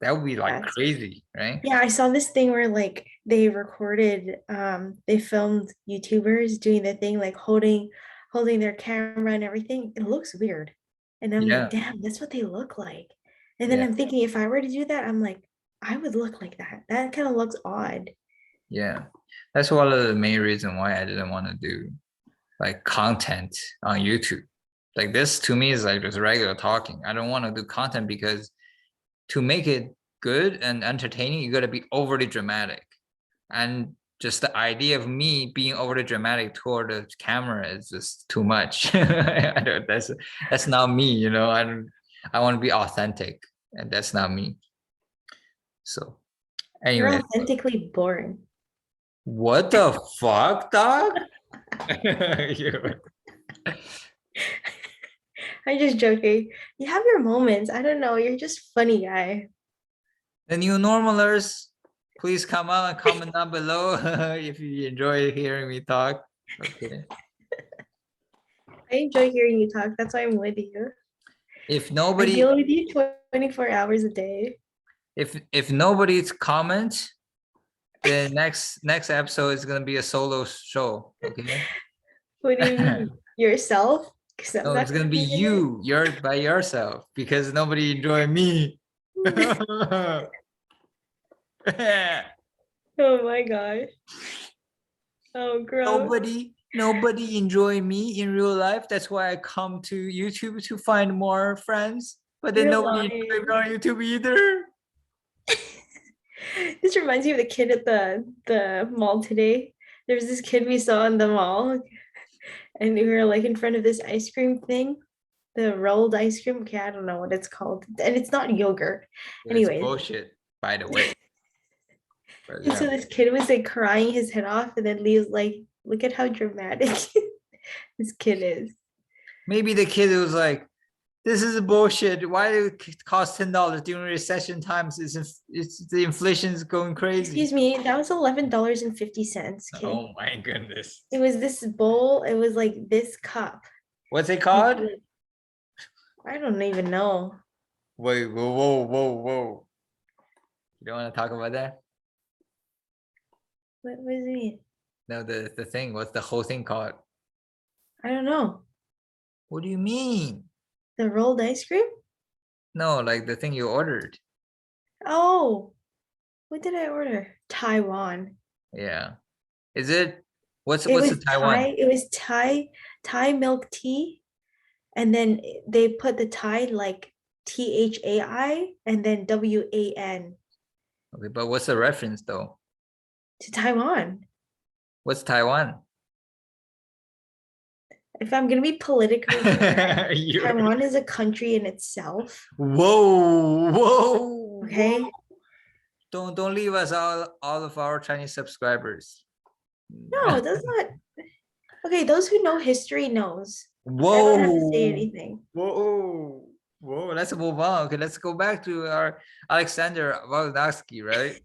that would be like Yeah. crazy, right? Yeah, I saw this thing where like they filmed YouTubers doing the thing like holding their camera and everything. It looks weird. And I'm like, Yeah. damn, that's what they look like. And then Yeah. I'm thinking if I were to do that, I'm like, I would look like that. That kind of looks odd. Yeah. That's one of the main reasons why I didn't want to do like content on YouTube. Like this to me is like just regular talking. I don't want to do content because to make it good and entertaining, you got to be overly dramatic. And just the idea of me being overly dramatic toward the camera is just too much. That's not me, you know. I want to be authentic, and that's not me. So You're anyway, authentically boring. what the fuck, dog? I'm just joking. You have your moments. I don't know. You're just funny guy. The new normalers, please come out and comment down below if you enjoy hearing me talk. Okay. I enjoy hearing you talk. That's why I'm with you. If I nobody, deal with you 24 hours a day. if nobody's comment, the next episode is gonna be a solo show. Okay. What do you mean? Yourself? Because I'm No, it's not gonna be coming in you're by yourself because nobody enjoy me. it. Oh my gosh. Oh, gross. Nobody enjoy me in real life. That's why I come to YouTube to find more friends. But then You're nobody enjoy me lying. on YouTube either. This reminds me of the kid at the mall today. There was this kid we saw in the mall, and we were like in front of this ice cream thing, the rolled ice cream. Okay, I don't know what it's called, and it's not yogurt. It's Anyways, bullshit, by the way. But and so yeah. this kid was like crying his head off, and then Leo's like, "Look at how dramatic this kid is." Maybe the kid was like, this is bullshit. Why do it cost $10 during recession times? It's the inflation's going crazy. Excuse me, that was $11.50. Okay, Oh my goodness. it was this bowl. It was like this cup. What's it called? I don't even know. Wait, whoa. You don't want to talk about that? What does it mean? No, the thing. What's the whole thing called? I don't know. What do you mean? The rolled ice cream? No, like the thing you ordered. Oh, what did I order? Taiwan. Yeah. Is it what's It the was Taiwan? Thai. It was Thai milk tea, and then they put the Thai like THAI and then WAN Okay, but what's the reference though? to Taiwan. What's Taiwan? If I'm gonna be politically correct, You're Taiwan is a country in itself. whoa. Okay. Don't leave us all of our Chinese subscribers. No, that's not. Okay, those who know history knows. I don't have to say Whoa. anything. Whoa, let's move on. Okay, let's go back to our Alexander Volkanovski, right?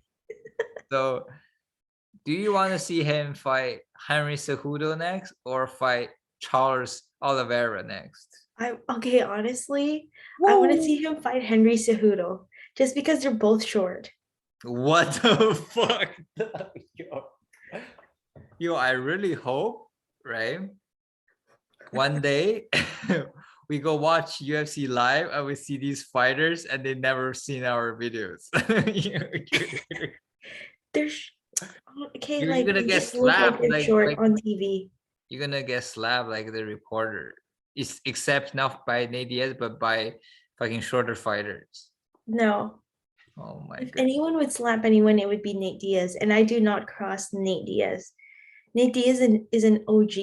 So do you want to see him fight Henry Cejudo next or fight Charles Oliveira next? Okay, honestly, I want to see him fight Henry Cejudo just because they're both short. What the fuck? Yo, I really hope, right? One day we go watch UFC live and we see these fighters and they never seen our videos. They're okay, You're like gonna they get just look like slapped they're short on TV. you're gonna get slapped like the reporter. Except not by Nate Diaz, but by fucking shorter fighters. No, Oh my if god. anyone would slap anyone, it would be Nate Diaz, and I do not cross Nate Diaz. Nate Diaz is an OG.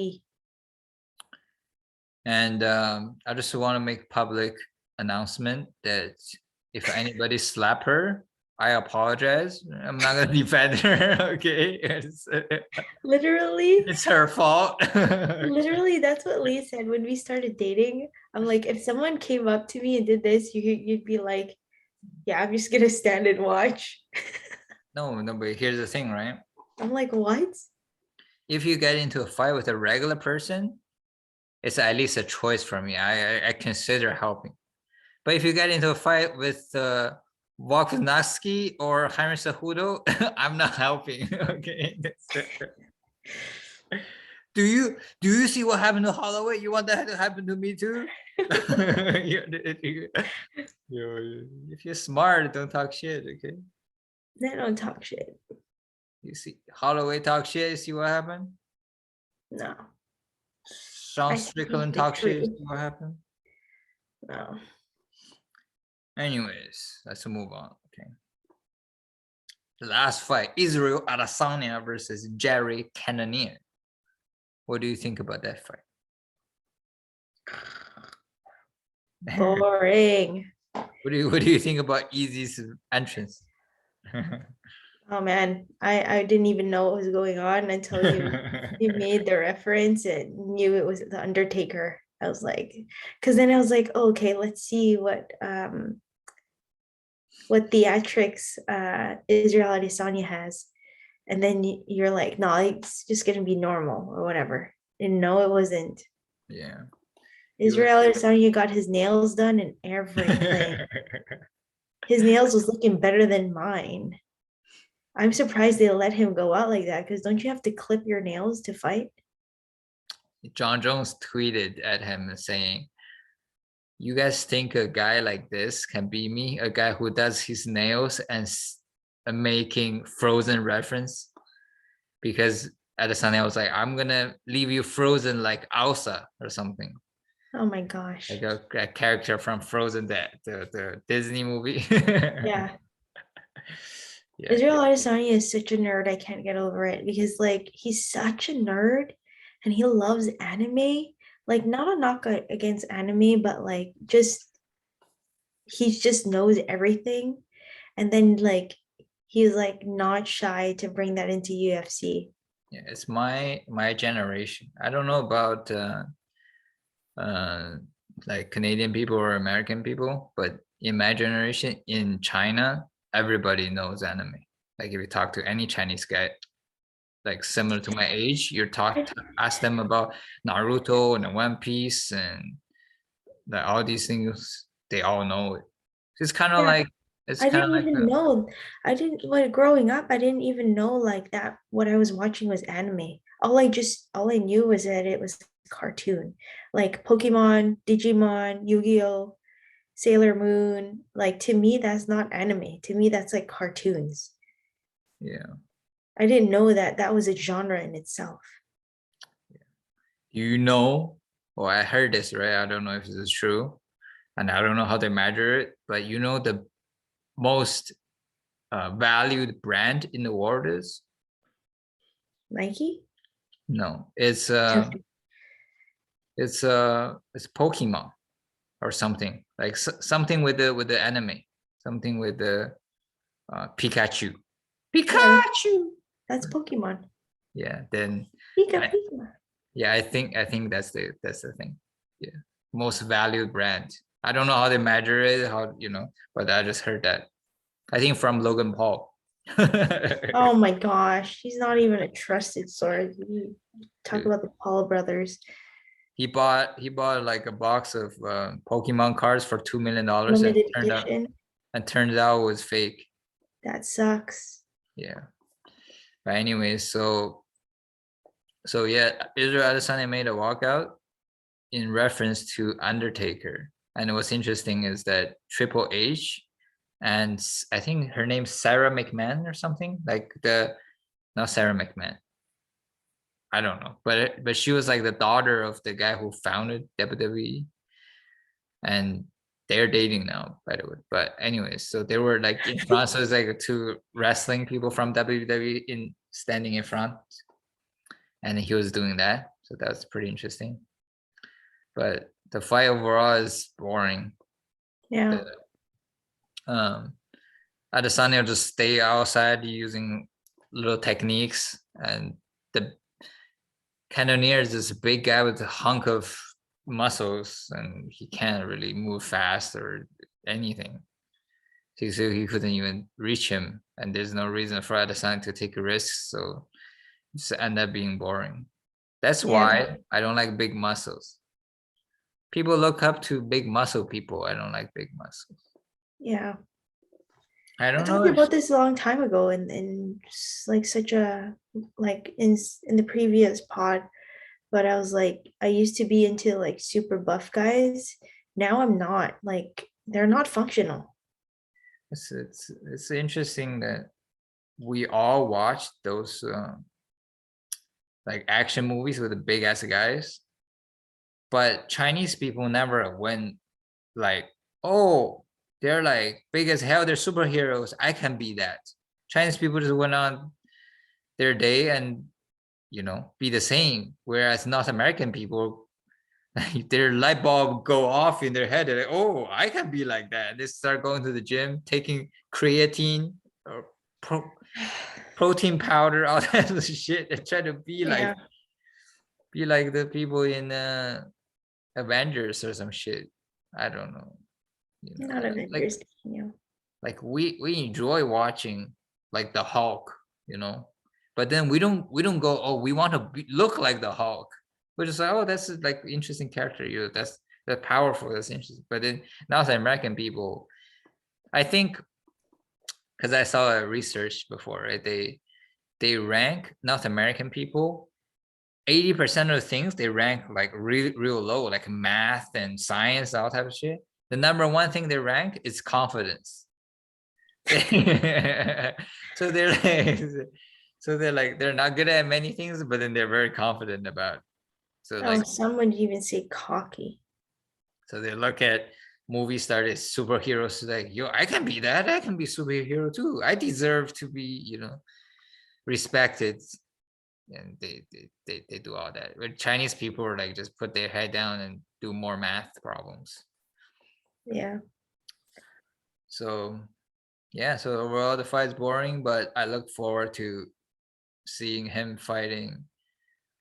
And I just want to make public announcement that if anybody slap her, I apologize. I'm not gonna defend her. Okay, Literally, it's her fault. literally, that's what Lee said when we started dating. I'm like, if someone came up to me and did this, you'd be like, yeah, I'm just gonna stand and watch. No, but here's the thing, right? I'm like, what? If you get into a fight with a regular person, it's at least a choice for me. I consider helping. But if you get into a fight with Volkanovski or Henry Cejudo, I'm not helping. Okay. Do you see what happened to Holloway? You want that to happen to me too? If you're smart, don't talk shit, okay? They don't talk shit. You see Holloway talk shit, you see what happened? No, Sean I speak Strickland the talk shit, you truth. see what happened? No. Anyways, let's move on. Okay. The last fight, Israel Adesanya versus Jerry Cannonier. What do you think about that fight? Boring. What do you think about Easy's entrance? Oh man, I didn't even know what was going on until you made the reference and knew it was the Undertaker. I was like, because then I was like, oh, okay, let's see what theatrics Israel Adesanya has. And then you're like, no, it's just gonna be normal or whatever. And no, it wasn't. Yeah. Israel Adesanya got his nails done and everything. His nails was looking better than mine. I'm surprised they let him go out like that because don't you have to clip your nails to fight? John Jones tweeted at him saying, "You guys think a guy like this can beat me? A guy who does his nails and making Frozen reference?" Because Adesanya was like, "I'm gonna leave you frozen like Elsa or something." Oh my gosh. Like a character from Frozen, that the Disney movie. Yeah. Yeah. Israel Adesanya is such a nerd. I can't get over it because like he's such a nerd and he loves anime. Like not a knock against anime, but like just he just knows everything. And then like he's like not shy to bring that into UFC. Yeah, it's my generation. I don't know about uh like Canadian people or American people, but in my generation in China, everybody knows anime. Like if you talk to any Chinese guy, like similar to my age, ask them about Naruto and One Piece and all these things, they all know it. It's kind of Yeah, like it's I kind of didn't like even know. I didn't when growing up, I didn't even know like that what I was watching was anime. All I knew was that it was cartoon. Like Pokemon, Digimon, Yu-Gi-Oh, Sailor Moon. Like to me, that's not anime. To me, that's like cartoons. yeah. I didn't know that that was a genre in itself. You know, well, I heard this, right? I don't know if this is true, and I don't know how they measure it, but you know the most valued brand in the world is? Nike? No, it's Pokemon or something like something with the anime, something with the Pikachu. Yeah, Pikachu. that's Pokemon. Yeah, then Pika I, Pika. yeah, I think that's the thing. Yeah, most valued brand. I don't know how they measure it, but I just heard that. I think from Logan Paul. Oh my gosh, he's not even a trusted source. You talk Dude, about the Paul brothers. he bought like a box of Pokemon cards for $2 million, and Limited turned out edition. and turned out it was fake. That sucks. Yeah. But anyway, so yeah, Israel Adesanya made a walkout in reference to Undertaker. And what's interesting is that Triple H and I think her name's Sarah McMahon or something, like not Sarah McMahon. I don't know, but she was like the daughter of the guy who founded WWE, and they're dating now, by the way. But anyways, so they were like in front, so it's like two wrestling people from WWE in standing in front, and he was doing that, so that was pretty interesting. But the fight overall is boring. Yeah. Um, Adesanya just stay outside using little techniques, and the Cannonier is this big guy with a hunk of muscles, and he can't really move fast or anything. So he couldn't even reach him, and there's no reason for Adesanya to take a risk, so it's end up being boring. That's Yeah. why I don't like big muscles. People look up to big muscle people. I don't like big muscles. Yeah. I I don't know talked if about this a long time ago in like such a like in the previous pod, but I was like I used to be into like super buff guys. Now I'm not. Like They're not functional. It's interesting that we all watch those like action movies with the big ass guys, but Chinese people never went like, oh, they're like big as hell, they're superheroes, I can be that. Chinese people just went on their day and, you know, be the same. Whereas North American people, their light bulb go off in their head. They're like, oh, I can be like that. They start going to the gym, taking creatine or protein powder, all that shit, and try to be Yeah, like the people in Avengers or some shit. I don't know. You know, not Avengers. like we enjoy watching like the Hulk, you know, but then we don't go, oh, we want to look like the Hulk. We're just like, oh, that's like interesting character, you know, that's powerful, that's interesting. But then now the American people, I think, because I saw a research before, right? They rank North American people 80% of the things they rank like real low, like math and science, all type of shit. The number one thing they rank is confidence. So they're like, they're not good at many things, but then they're very confident about. So Oh, like, some would even say cocky. so they look at movie stars, superheroes, like, yo, I can be that. I can be superhero too. I deserve to be, you know, respected. And they do all that. But Chinese people are like just put their head down and do more math problems. Yeah. So yeah, so overall the fight's boring, but I look forward to seeing him fighting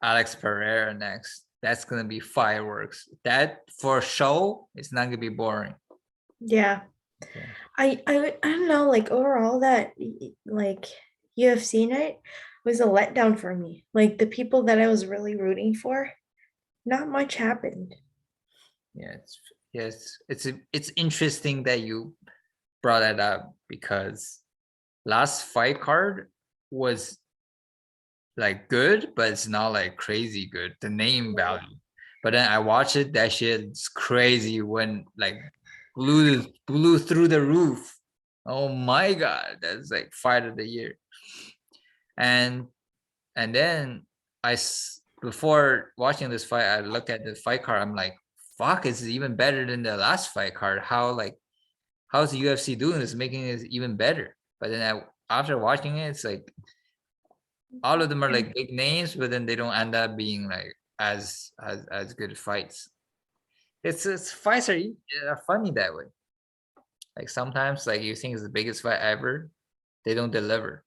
Alex Pereira next. That's gonna be fireworks. That for show, it's not gonna be boring. Yeah. Yeah. I don't know, like overall that like UFC night was a letdown for me. Like the people that I was really rooting for, not much happened. Yeah, it's interesting that you brought that up because last fight card was like good, but it's not like crazy good. The name value. But then I watched it, that shit's crazy when like blew through the roof. Oh my god, that's like fight of the year. And then before watching this fight, I look at the fight card. I'm like, fuck, it's even better than the last fight card. How's the UFC doing this, making it even better? But then after watching it, it's like all of them are like big names, but then they don't end up being like as good fights. It's fights are funny that way. Like sometimes like you think it's the biggest fight ever, they don't deliver.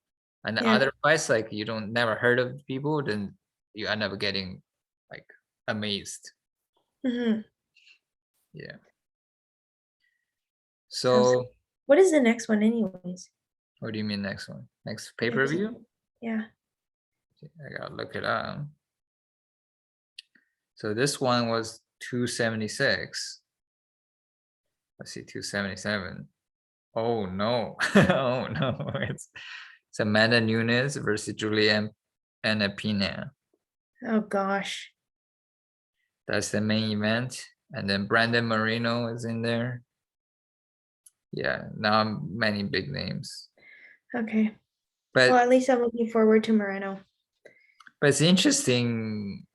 And the Yeah. other fights, like you don't never heard of people, then you end up getting like amazed. Mhm. Yeah. Sounds So What is the next one anyways? what do you mean next one? Next Next, pay-per-view? yeah. I gotta look it up. So this one was 276. Let's see, 277. Oh no. Oh no. It's Amanda Nunes versus Julianne Pena. Oh gosh. That's the main event. And then Brandon Moreno is in there. Yeah, now many big names. Okay. Well, But at least I'm looking forward to Moreno. it's interesting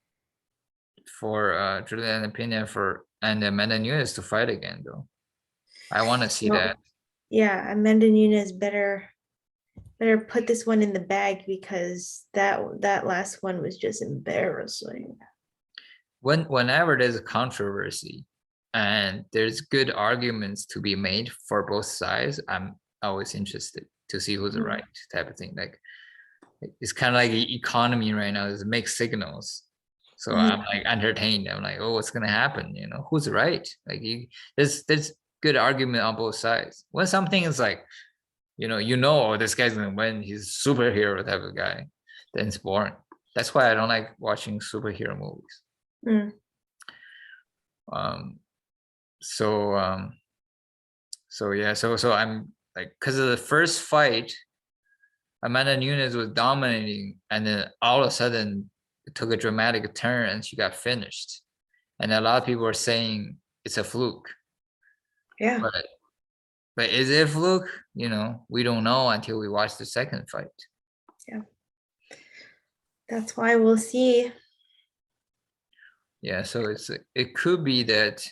for Julianne Pena and Amanda Nunes to fight again though. I want to see that. Well, yeah, Amanda Nunes better put this one in the bag because that last one was just embarrassing. Whenever there's a controversy and there's good arguments to be made for both sides, I'm always interested to see who's right type of thing. Like it's kind of like the economy right now is mixed signals. So I'm like entertained. I'm like, oh, what's gonna happen? You know, who's right? Like there's good argument on both sides. When something is like, oh, this guy's gonna win, he's a superhero type of guy, then it's boring. That's why I don't like watching superhero movies. Mm. Um, so yeah, so I'm like, because of the first fight, Amanda Nunes was dominating, and then all of a sudden it took a dramatic turn and she got finished. And a lot of people are saying it's a fluke. Yeah. But is it a fluke? We don't know until we watch the second fight. Yeah. That's why we'll see. Yeah, so it could be that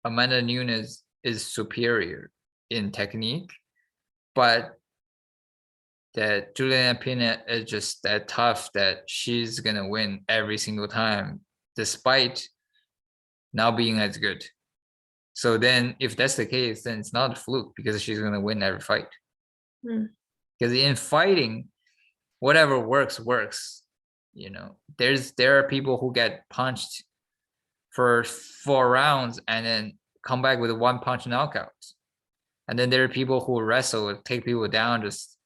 Amanda Nunes is superior in technique, but that Juliana Pena is just that tough that she's gonna win every single time, despite not being as good. So then, if that's the case, then it's not a fluke because she's gonna win every fight. Because in fighting, whatever works. There are people who get punched for 4 rounds and then come back with a one punch knockout. And then there are people who wrestle, take people down, just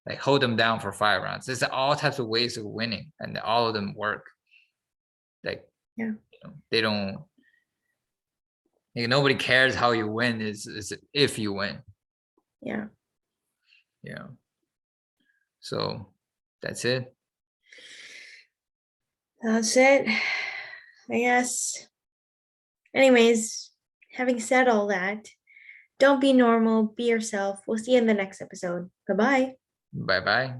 like hold them down for 5 rounds. There's all types of ways of winning, and all of them work. Like, Yeah. They don't. Like, nobody cares how you win. Is if you win. Yeah. Yeah. So that's it. That's it, I guess. Anyways, having said all that, don't be normal, be yourself. We'll see you in the next episode. Bye bye. Bye bye.